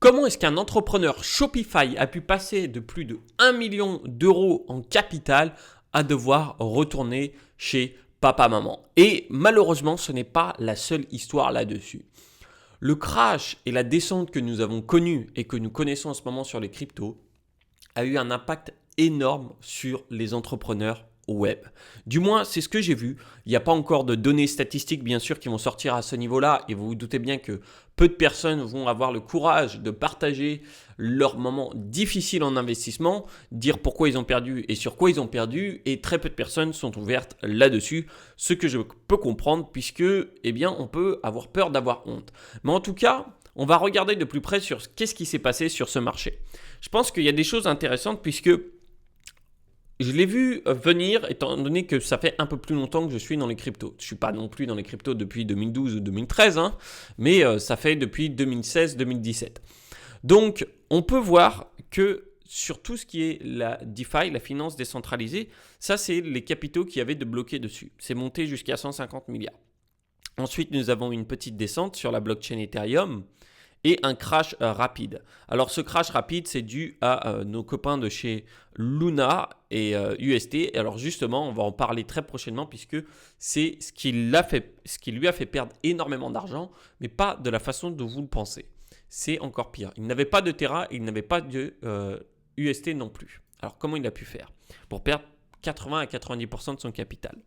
comment est-ce qu'un entrepreneur Shopify a pu passer de plus de 1 million d'euros en capital à devoir retourner chez papa-maman. Et malheureusement, ce n'est pas la seule histoire là-dessus. Le crash et la descente que nous avons connue et que nous connaissons en ce moment sur les cryptos a eu un impact énorme sur les entrepreneurs web. Du moins, c'est ce que j'ai vu. Il n'y a pas encore de données statistiques, bien sûr, qui vont sortir à ce niveau-là. Et vous vous doutez bien que peu de personnes vont avoir le courage de partager leurs moments difficiles en investissement, dire pourquoi ils ont perdu et sur quoi ils ont perdu. Et très peu de personnes sont ouvertes là-dessus. Ce que je peux comprendre puisque, eh bien, on peut avoir peur d'avoir honte. Mais en tout cas, on va regarder de plus près sur qu'est-ce qui s'est passé sur ce marché. Je pense qu'il y a des choses intéressantes puisque je l'ai vu venir étant donné que ça fait un peu plus longtemps que je suis dans les cryptos. Je ne suis pas non plus dans les cryptos depuis 2012 ou 2013, mais ça fait depuis 2016-2017. Donc, on peut voir que sur tout ce qui est la DeFi, la finance décentralisée, ça c'est les capitaux qui avaient de bloqués dessus. C'est monté jusqu'à 150 milliards. Ensuite, nous avons une petite descente sur la blockchain Ethereum et un crash rapide. Alors ce crash rapide, c'est dû à nos copains de chez Luna et UST. Alors justement, on va en parler très prochainement puisque c'est ce qui lui a fait perdre énormément d'argent, mais pas de la façon dont vous le pensez. C'est encore pire. Il n'avait pas de Terra, il n'avait pas de UST non plus. Alors comment il a pu faire pour perdre 80 à 90% de son capital?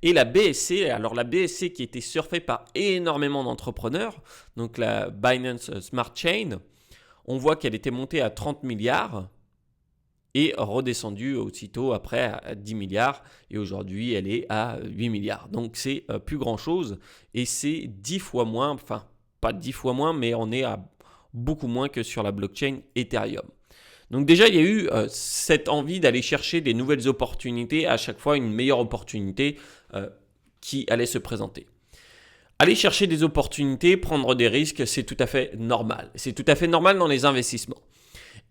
Et la BSC, alors la BSC qui a été surfée par énormément d'entrepreneurs, donc la Binance Smart Chain, on voit qu'elle était montée à 30 milliards et redescendue aussitôt après à 10 milliards. Et aujourd'hui, elle est à 8 milliards. Donc, c'est plus grand-chose et c'est 10 fois moins, enfin, pas 10 fois moins, mais on est à beaucoup moins que sur la blockchain Ethereum. Donc déjà, il y a eu cette envie d'aller chercher des nouvelles opportunités, à chaque fois une meilleure opportunité qui allait se présenter. Aller chercher des opportunités, prendre des risques, c'est tout à fait normal. C'est tout à fait normal dans les investissements.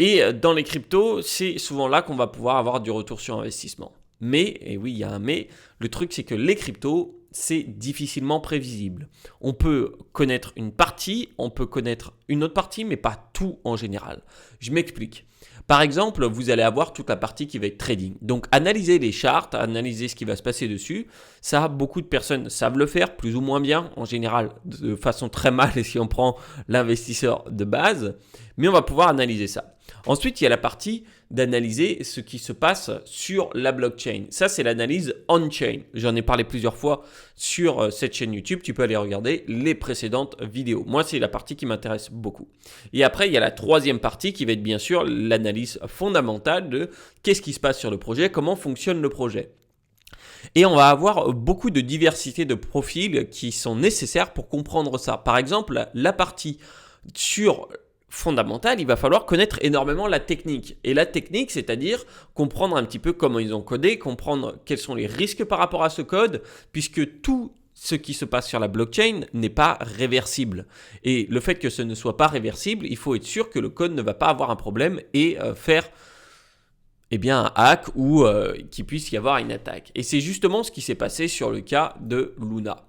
Et dans les cryptos, c'est souvent là qu'on va pouvoir avoir du retour sur investissement. Mais, et oui, il y a un mais, le truc c'est que les cryptos, c'est difficilement prévisible. On peut connaître une partie, on peut connaître une autre partie, mais pas tout en général. Je m'explique. Par exemple, vous allez avoir toute la partie qui va être trading. Donc, analyser les charts, analyser ce qui va se passer dessus, ça, beaucoup de personnes savent le faire, plus ou moins bien, en général de façon très mal si on prend l'investisseur de base, mais on va pouvoir analyser ça. Ensuite, il y a la partie d'analyser ce qui se passe sur la blockchain. Ça, c'est l'analyse on-chain. J'en ai parlé plusieurs fois sur cette chaîne YouTube. Tu peux aller regarder les précédentes vidéos. Moi, c'est la partie qui m'intéresse beaucoup. Et après, il y a la troisième partie qui va être bien sûr l'analyse fondamentale de qu'est-ce qui se passe sur le projet, comment fonctionne le projet. Et on va avoir beaucoup de diversité de profils qui sont nécessaires pour comprendre ça. Par exemple, la partie sur fondamentale, il va falloir connaître énormément la technique. Et la technique, c'est-à-dire comprendre un petit peu comment ils ont codé, comprendre quels sont les risques par rapport à ce code, puisque tout ce qui se passe sur la blockchain n'est pas réversible. Et le fait que ce ne soit pas réversible, il faut être sûr que le code ne va pas avoir un problème et faire un hack ou qu'il puisse y avoir une attaque. Et c'est justement ce qui s'est passé sur le cas de Luna.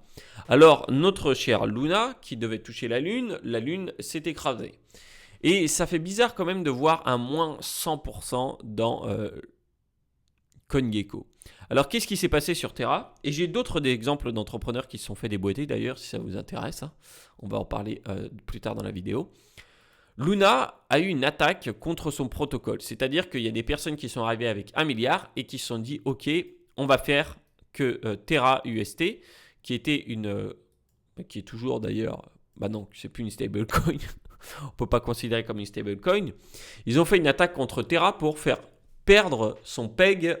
Alors, notre chère Luna, qui devait toucher la Lune s'est écrasée. Et ça fait bizarre quand même de voir un moins 100% dans CoinGecko. Alors, qu'est-ce qui s'est passé sur Terra? Et j'ai d'autres exemples d'entrepreneurs qui se sont fait déboîter d'ailleurs, si ça vous intéresse. On va en parler plus tard dans la vidéo. Luna a eu une attaque contre son protocole. C'est-à-dire qu'il y a des personnes qui sont arrivées avec 1 milliard et qui se sont dit « Ok, on va faire que Terra UST, qui était qui est toujours d'ailleurs... Bah non, c'est plus une stablecoin. On ne peut pas considérer comme une stablecoin. Ils ont fait une attaque contre Terra pour faire perdre son PEG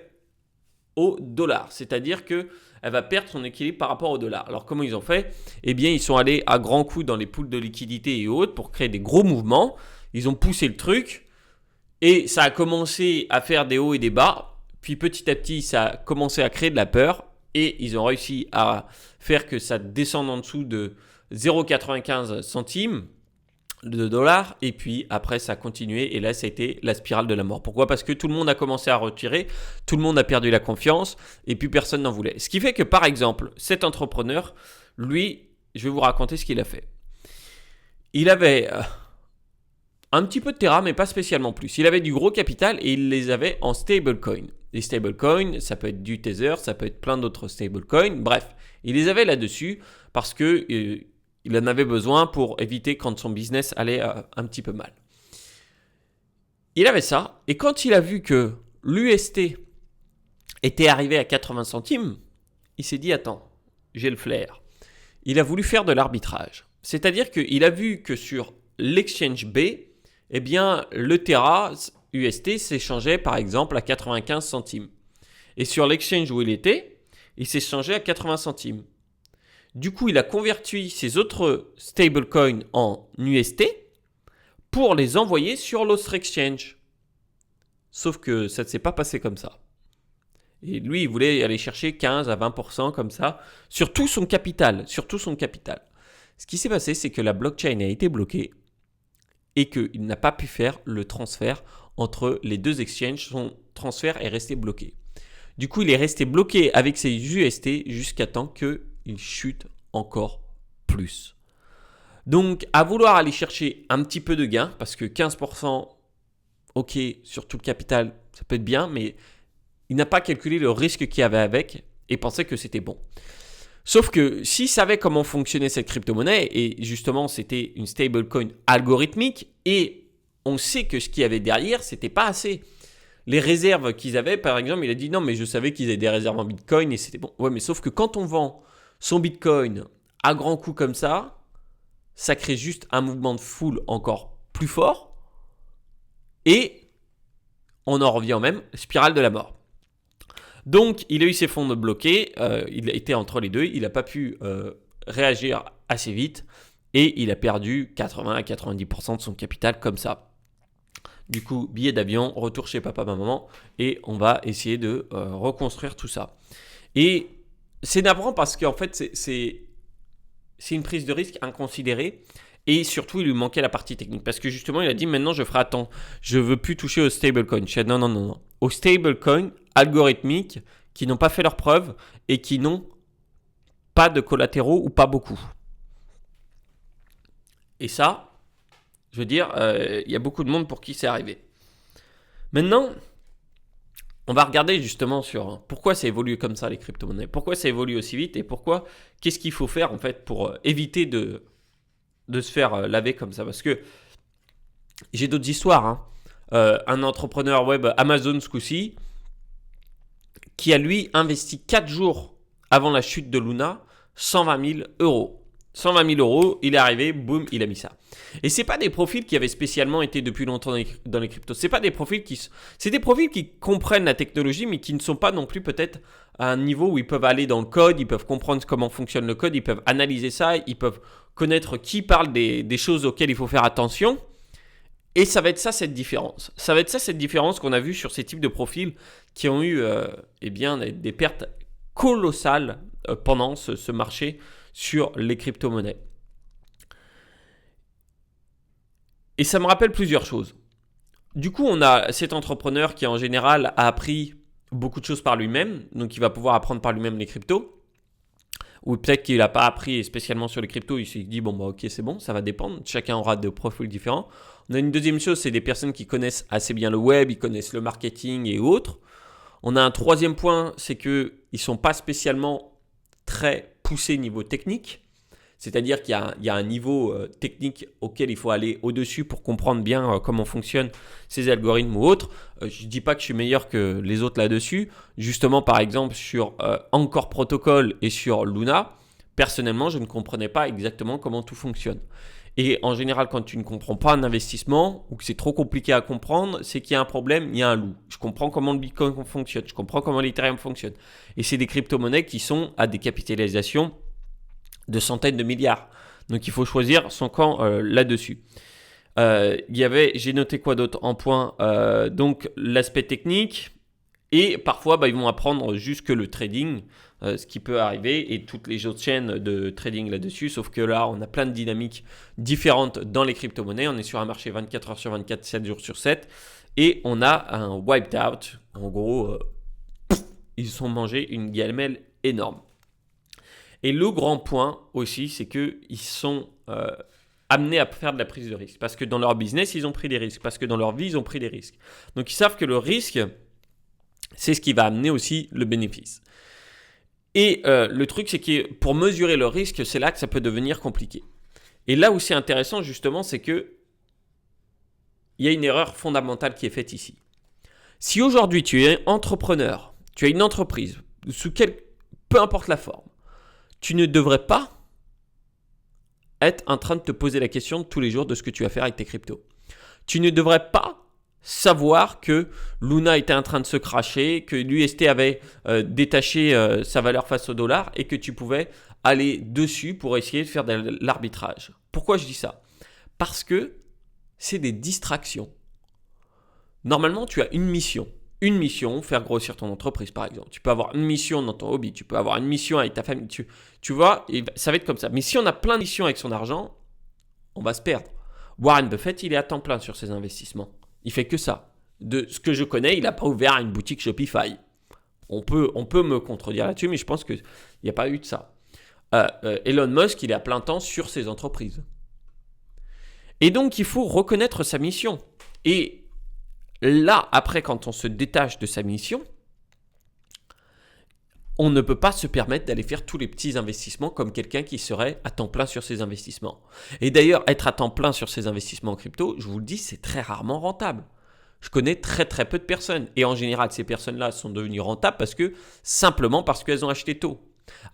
au dollar. C'est-à-dire qu'elle va perdre son équilibre par rapport au dollar. Alors, comment ils ont fait? Eh bien, ils sont allés à grands coups dans les pools de liquidité et autres pour créer des gros mouvements. Ils ont poussé le truc et ça a commencé à faire des hauts et des bas. Puis, petit à petit, ça a commencé à créer de la peur et ils ont réussi à faire que ça descende en dessous de 0,95 centimes de dollars et puis après ça a continué et là ça a été la spirale de la mort. Pourquoi? Parce que tout le monde a commencé à retirer, tout le monde a perdu la confiance et puis personne n'en voulait. Ce qui fait que par exemple cet entrepreneur, lui, je vais vous raconter ce qu'il a fait. Il avait un petit peu de Terra, mais pas spécialement plus. Il avait du gros capital et il les avait en stablecoin. Les stablecoins, ça peut être du Tether, ça peut être plein d'autres stablecoins. Bref, il les avait là-dessus parce que il en avait besoin pour éviter quand son business allait un petit peu mal. Il avait ça, et quand il a vu que l'UST était arrivé à 80 centimes, il s'est dit attends, j'ai le flair. Il a voulu faire de l'arbitrage. C'est-à-dire qu'il a vu que sur l'exchange B, eh bien, le Terra UST s'échangeait par exemple à 95 centimes. Et sur l'exchange où il était, il s'échangeait à 80 centimes. Du coup, il a converti ses autres stablecoins en UST pour les envoyer sur l'autre exchange. Sauf que ça ne s'est pas passé comme ça. Et lui, il voulait aller chercher 15 à 20% comme ça sur tout son capital. Ce qui s'est passé, c'est que la blockchain a été bloquée et qu'il n'a pas pu faire le transfert entre les deux exchanges. Son transfert est resté bloqué. Du coup, il est resté bloqué avec ses UST jusqu'à temps qu'il chute encore plus. Donc, à vouloir aller chercher un petit peu de gain, parce que 15%, ok, sur tout le capital, ça peut être bien, mais il n'a pas calculé le risque qu'il y avait avec et pensait que c'était bon. Sauf que s'il savait comment fonctionnait cette crypto-monnaie, et justement c'était une stablecoin algorithmique, et on sait que ce qu'il y avait derrière, c'était pas assez. Les réserves qu'ils avaient, par exemple, il a dit non, mais je savais qu'ils avaient des réserves en Bitcoin et c'était bon. Ouais, mais sauf que quand on vend son Bitcoin à grands coups comme ça crée juste un mouvement de foule encore plus fort et on en revient au même, spirale de la mort. Donc, il a eu ses fonds bloqués, il a été entre les deux, il n'a pas pu réagir assez vite et il a perdu 80 à 90% de son capital comme ça. Du coup, billet d'avion, retour chez papa, maman et on va essayer de reconstruire tout ça. Et c'est navrant parce qu'en fait, c'est une prise de risque inconsidérée. Et surtout, il lui manquait la partie technique. Parce que justement, il a dit maintenant, je ferai attends, je ne veux plus toucher aux stablecoins. Je dis non. Aux stablecoins algorithmiques qui n'ont pas fait leurs preuves et qui n'ont pas de collatéraux ou pas beaucoup. Et ça, je veux dire, il y a beaucoup de monde pour qui c'est arrivé. Maintenant, on va regarder justement sur pourquoi ça évolue comme ça les crypto-monnaies. Pourquoi ça évolue aussi vite et qu'est-ce qu'il faut faire en fait pour éviter de se faire laver comme ça. Parce que j'ai d'autres histoires. Un entrepreneur web Amazon ce coup-ci qui a lui investi 4 jours avant la chute de Luna 120 000 euros. 120 000 euros, il est arrivé, boum, il a mis ça. Et c'est pas des profils qui avaient spécialement été depuis longtemps dans les cryptos. C'est des profils qui comprennent la technologie, mais qui ne sont pas non plus peut-être à un niveau où ils peuvent aller dans le code, ils peuvent comprendre comment fonctionne le code, ils peuvent analyser ça, ils peuvent connaître qui parle des choses auxquelles il faut faire attention. Et ça va être ça cette différence. Ça va être ça cette différence qu'on a vue sur ces types de profils qui ont eu des pertes colossales pendant ce marché sur les crypto-monnaies. Et ça me rappelle plusieurs choses. Du coup, on a cet entrepreneur qui en général a appris beaucoup de choses par lui-même, donc il va pouvoir apprendre par lui-même les cryptos. Ou peut-être qu'il n'a pas appris spécialement sur les cryptos, il s'est dit ok c'est bon, ça va dépendre, chacun aura des profils différents. On a une deuxième chose, c'est des personnes qui connaissent assez bien le web, ils connaissent le marketing et autres. On a un troisième point, c'est qu'ils ne sont pas spécialement très poussés niveau technique. C'est-à-dire qu'il y a un niveau technique auquel il faut aller au-dessus pour comprendre bien comment fonctionnent ces algorithmes ou autres. Je ne dis pas que je suis meilleur que les autres là-dessus. Justement, par exemple, sur Anchor Protocol et sur Luna, personnellement, je ne comprenais pas exactement comment tout fonctionne. Et en général, quand tu ne comprends pas un investissement ou que c'est trop compliqué à comprendre, c'est qu'il y a un problème, il y a un loup. Je comprends comment le Bitcoin fonctionne, je comprends comment l'Ethereum fonctionne. Et c'est des crypto-monnaies qui sont à des capitalisations de centaines de milliards. Donc il faut choisir son camp là-dessus. J'ai noté quoi d'autre en point, donc l'aspect technique et parfois ils vont apprendre juste que le trading, ce qui peut arriver et toutes les autres chaînes de trading là-dessus, sauf que là on a plein de dynamiques différentes dans les crypto-monnaies, on est sur un marché 24 heures sur 24, 7 jours sur 7 et on a un wiped out, en gros ils se sont mangés une gamelle énorme. Et le grand point aussi, c'est qu'ils sont amenés à faire de la prise de risque. Parce que dans leur business, ils ont pris des risques. Parce que dans leur vie, ils ont pris des risques. Donc, ils savent que le risque, c'est ce qui va amener aussi le bénéfice. Et le truc, c'est que pour mesurer le risque, c'est là que ça peut devenir compliqué. Et là où c'est intéressant, justement, c'est que il y a une erreur fondamentale qui est faite ici. Si aujourd'hui, tu es entrepreneur, tu as une entreprise, peu importe la forme, tu ne devrais pas être en train de te poser la question tous les jours de ce que tu vas faire avec tes cryptos. Tu ne devrais pas savoir que Luna était en train de se crasher, que l'UST avait détaché sa valeur face au dollar et que tu pouvais aller dessus pour essayer de faire de l'arbitrage. Pourquoi je dis ça ? Parce que c'est des distractions. Normalement, tu as une mission. Une mission, faire grossir ton entreprise par exemple. Tu peux avoir une mission dans ton hobby, tu peux avoir une mission avec ta famille. Tu vois, ça va être comme ça. Mais si on a plein de missions avec son argent, on va se perdre. Warren Buffett, il est à temps plein sur ses investissements. Il fait que ça. De ce que je connais, il n'a pas ouvert une boutique Shopify. On peut me contredire là-dessus, mais je pense qu'il n'y a pas eu de ça. Elon Musk, il est à plein temps sur ses entreprises. Et donc, il faut reconnaître sa mission. Et là, après, quand on se détache de sa mission, on ne peut pas se permettre d'aller faire tous les petits investissements comme quelqu'un qui serait à temps plein sur ses investissements. Et d'ailleurs, être à temps plein sur ses investissements en crypto, je vous le dis, c'est très rarement rentable. Je connais très très peu de personnes. Et en général, ces personnes-là sont devenues rentables simplement parce qu'elles ont acheté tôt.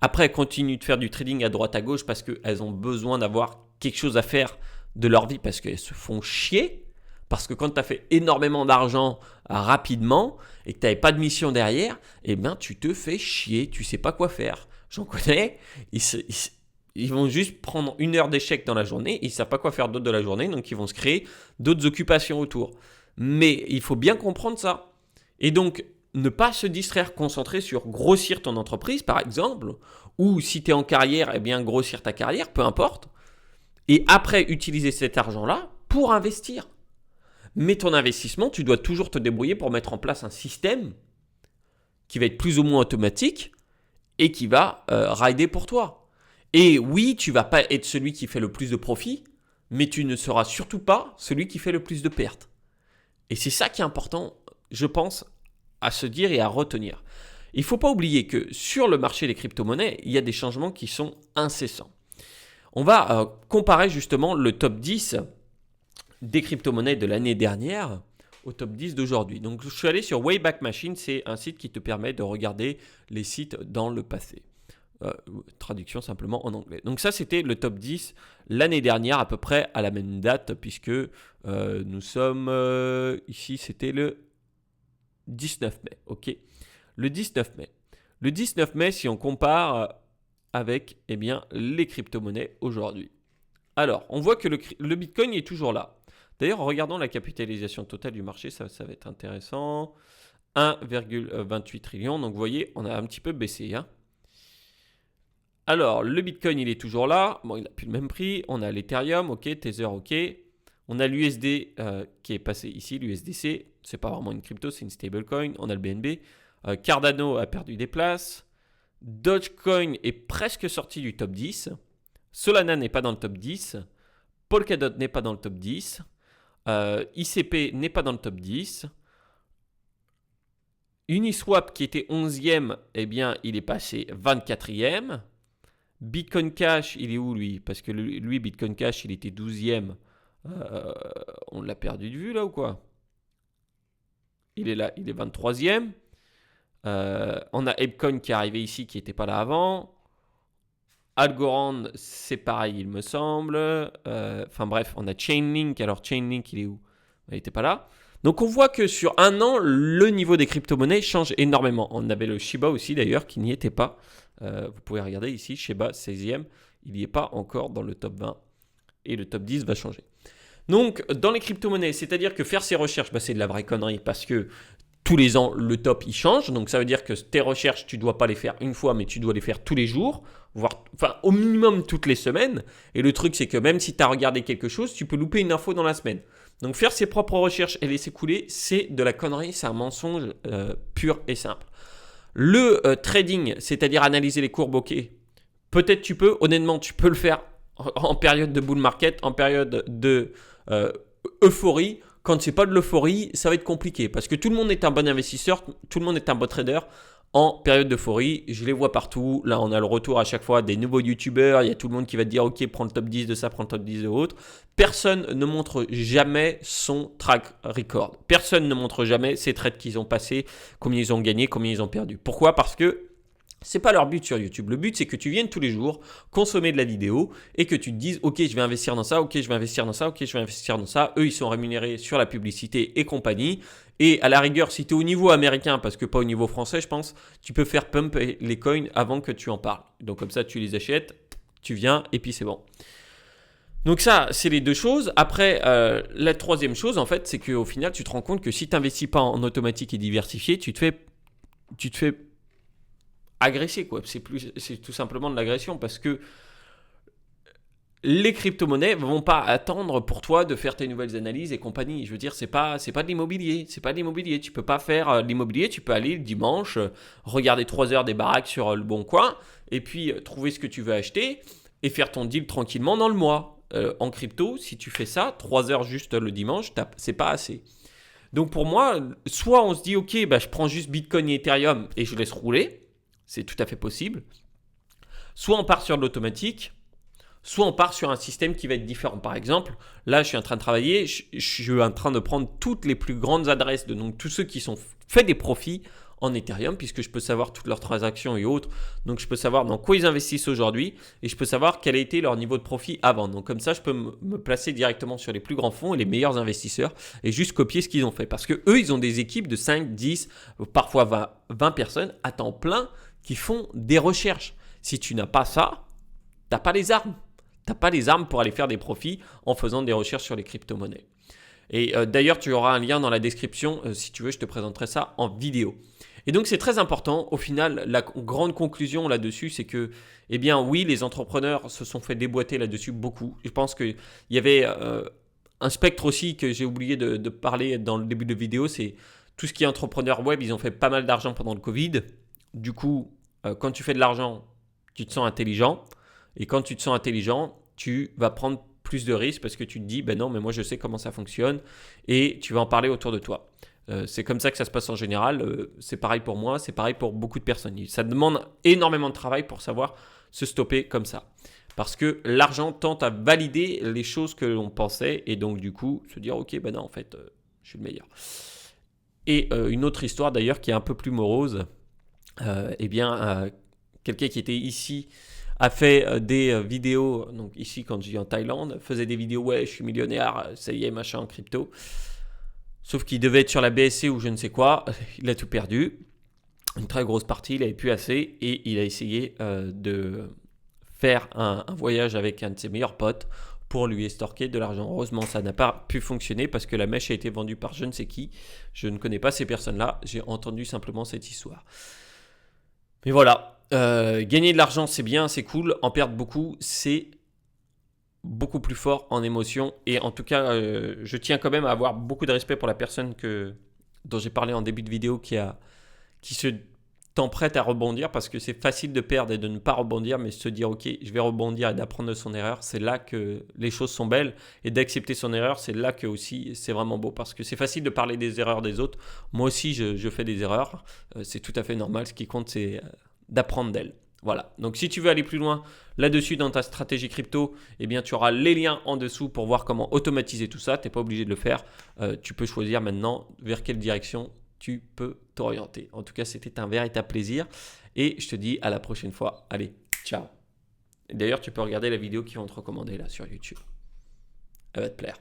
Après, elles continuent de faire du trading à droite à gauche parce qu'elles ont besoin d'avoir quelque chose à faire de leur vie parce qu'elles se font chier. Parce que quand tu as fait énormément d'argent rapidement et que tu n'avais pas de mission derrière, eh bien, tu te fais chier, tu ne sais pas quoi faire. J'en connais, ils vont juste prendre 1 heure d'échec dans la journée, ils ne savent pas quoi faire d'autre de la journée, donc ils vont se créer d'autres occupations autour. Mais il faut bien comprendre ça. Et donc, ne pas se distraire, concentrer sur grossir ton entreprise, par exemple, ou si tu es en carrière, eh bien, grossir ta carrière, peu importe. Et après, utiliser cet argent-là pour investir. Mais ton investissement, tu dois toujours te débrouiller pour mettre en place un système qui va être plus ou moins automatique et qui va rider pour toi. Et oui, tu ne vas pas être celui qui fait le plus de profit, mais tu ne seras surtout pas celui qui fait le plus de pertes. Et c'est ça qui est important, je pense, à se dire et à retenir. Il ne faut pas oublier que sur le marché des crypto-monnaies, il y a des changements qui sont incessants. On va comparer justement le top 10 des crypto-monnaies de l'année dernière au top 10 d'aujourd'hui. Donc, je suis allé sur Wayback Machine, c'est un site qui te permet de regarder les sites dans le passé. Traduction simplement en anglais. Donc ça, c'était le top 10 l'année dernière, à peu près à la même date, puisque nous sommes ici, c'était le 19 mai. Ok, le 19 mai. Le 19 mai, si on compare avec les crypto-monnaies aujourd'hui. Alors, on voit que le Bitcoin est toujours là. D'ailleurs, en regardant la capitalisation totale du marché, ça va être intéressant. 1,28 trillion. Donc, vous voyez, on a un petit peu baissé. Alors, le Bitcoin, il est toujours là. Bon, il n'a plus le même prix. On a l'Ethereum, ok. Tether, ok. On a l'USD qui est passé ici, l'USDC. C'est pas vraiment une crypto, c'est une stablecoin. On a le BNB. Cardano a perdu des places. Dogecoin est presque sorti du top 10. Solana n'est pas dans le top 10. Polkadot n'est pas dans le top 10. ICP n'est pas dans le top 10. Uniswap qui était 11e, eh bien, il est passé 24e. Bitcoin Cash, il est où lui ? Parce que lui, Bitcoin Cash, il était 12e. On l'a perdu de vue là ou quoi ? Il est là, il est 23e. On a Apecoin qui est arrivé ici, qui n'était pas là avant. Algorand, c'est pareil, il me semble. Enfin bref, on a Chainlink. Alors Chainlink, il est où ? Il n'était pas là. Donc on voit que sur un an, le niveau des crypto-monnaies change énormément. On avait le Shiba aussi d'ailleurs qui n'y était pas. Vous pouvez regarder ici, Shiba 16e. Il n'y est pas encore dans le top 20. Et le top 10 va changer. Donc dans les crypto-monnaies, c'est-à-dire que faire ces recherches, c'est de la vraie connerie parce que tous les ans, le top, il change. Donc, ça veut dire que tes recherches, tu ne dois pas les faire une fois, mais tu dois les faire tous les jours, voire au minimum toutes les semaines. Et le truc, c'est que même si tu as regardé quelque chose, tu peux louper une info dans la semaine. Donc, faire ses propres recherches et laisser couler, c'est de la connerie, c'est un mensonge pur et simple. Le trading, c'est-à-dire analyser les courbes, ok. Peut-être honnêtement, tu peux le faire en période de bull market, en période de euphorie. Quand c'est pas de l'euphorie, ça va être compliqué parce que tout le monde est un bon investisseur, tout le monde est un bon trader. En période d'euphorie, je les vois partout. Là, on a le retour à chaque fois des nouveaux youtubeurs. Il y a tout le monde qui va te dire, OK, prends le top 10 de ça, prends le top 10 de l'autre. Personne ne montre jamais son track record. Personne ne montre jamais ses trades qu'ils ont passés, combien ils ont gagné, combien ils ont perdu. Pourquoi ? Parce que c'est pas leur but sur YouTube. Le but, c'est que tu viennes tous les jours consommer de la vidéo et que tu te dises, OK, je vais investir dans ça, OK, je vais investir dans ça, OK, je vais investir dans ça. Eux, ils sont rémunérés sur la publicité et compagnie. Et à la rigueur, si tu es au niveau américain, parce que pas au niveau français, je pense, tu peux faire pump les coins avant que tu en parles. Donc comme ça, tu les achètes, tu viens et puis c'est bon. Donc ça, c'est les deux choses. Après, la troisième chose, en fait, c'est qu'au final, tu te rends compte que si tu n'investis pas en automatique et diversifié, tu te fais agresser, quoi. C'est tout simplement de l'agression parce que les crypto-monnaies ne vont pas attendre pour toi de faire tes nouvelles analyses et compagnie. Je veux dire, c'est pas de l'immobilier. C'est pas de l'immobilier. Tu peux pas faire l'immobilier. Tu peux aller le dimanche, regarder 3 heures des baraques sur le bon coin et puis trouver ce que tu veux acheter et faire ton deal tranquillement dans le mois. En crypto, si tu fais ça, 3 heures juste le dimanche, c'est pas assez. Donc pour moi, soit on se dit, OK, je prends juste Bitcoin et Ethereum et je laisse rouler. C'est tout à fait possible. Soit on part sur de l'automatique, soit on part sur un système qui va être différent. Par exemple, là, je suis en train de travailler, je suis en train de prendre toutes les plus grandes adresses de donc, tous ceux qui sont fait des profits en Ethereum, puisque je peux savoir toutes leurs transactions et autres. Donc, je peux savoir dans quoi ils investissent aujourd'hui et je peux savoir quel a été leur niveau de profit avant. Donc, comme ça, je peux me placer directement sur les plus grands fonds et les meilleurs investisseurs et juste copier ce qu'ils ont fait. Parce que eux, ils ont des équipes de 5, 10, parfois 20 personnes à temps plein qui font des recherches. Si tu n'as pas ça, tu n'as pas les armes. Tu n'as pas les armes pour aller faire des profits en faisant des recherches sur les crypto-monnaies. Et d'ailleurs, tu auras un lien dans la description. Si tu veux, je te présenterai ça en vidéo. Et donc, c'est très important. Au final, la grande conclusion là-dessus, c'est que, eh bien, oui, les entrepreneurs se sont fait déboîter là-dessus beaucoup. Je pense qu'il y avait un spectre aussi que j'ai oublié de parler dans le début de vidéo. C'est tout ce qui est entrepreneur web. Ils ont fait pas mal d'argent pendant le Covid. Du coup, quand tu fais de l'argent, tu te sens intelligent. Et quand tu te sens intelligent, tu vas prendre plus de risques parce que tu te dis, non, mais moi je sais comment ça fonctionne et tu vas en parler autour de toi. C'est comme ça que ça se passe en général. C'est pareil pour moi, c'est pareil pour beaucoup de personnes. Ça demande énormément de travail pour savoir se stopper comme ça. Parce que l'argent tente à valider les choses que l'on pensait et donc du coup se dire, ok, non, en fait, je suis le meilleur. Et une autre histoire d'ailleurs qui est un peu plus morose, quelqu'un qui était ici a fait des vidéos, donc ici quand je vis en Thaïlande, faisait des vidéos, ouais, je suis millionnaire, ça y est, machin en crypto. Sauf qu'il devait être sur la BSC ou je ne sais quoi, il a tout perdu. Une très grosse partie, il n'avait plus assez et il a essayé de faire un voyage avec un de ses meilleurs potes pour lui estorquer de l'argent. Heureusement, ça n'a pas pu fonctionner parce que la mèche a été vendue par je ne sais qui. Je ne connais pas ces personnes-là, j'ai entendu simplement cette histoire. Mais voilà. Gagner de l'argent, c'est bien, c'est cool. En perdre beaucoup, c'est beaucoup plus fort en émotion. Et en tout cas, je tiens quand même à avoir beaucoup de respect pour la personne dont j'ai parlé en début de vidéo qui se tend prête à rebondir parce que c'est facile de perdre et de ne pas rebondir, mais se dire ok, je vais rebondir et d'apprendre de son erreur, c'est là que les choses sont belles. Et d'accepter son erreur, c'est là que aussi c'est vraiment beau parce que c'est facile de parler des erreurs des autres. Moi aussi, je fais des erreurs. C'est tout à fait normal. Ce qui compte, c'est d'apprendre d'elle. Voilà. Donc si tu veux aller plus loin là-dessus dans ta stratégie crypto, eh bien tu auras les liens en dessous pour voir comment automatiser tout ça. Tu n'es pas obligé de le faire. Tu peux choisir maintenant vers quelle direction tu peux t'orienter. En tout cas, c'était un véritable plaisir et je te dis à la prochaine fois. Allez, ciao. D'ailleurs, tu peux regarder la vidéo qu'ils vont te recommander là sur YouTube. Elle va te plaire.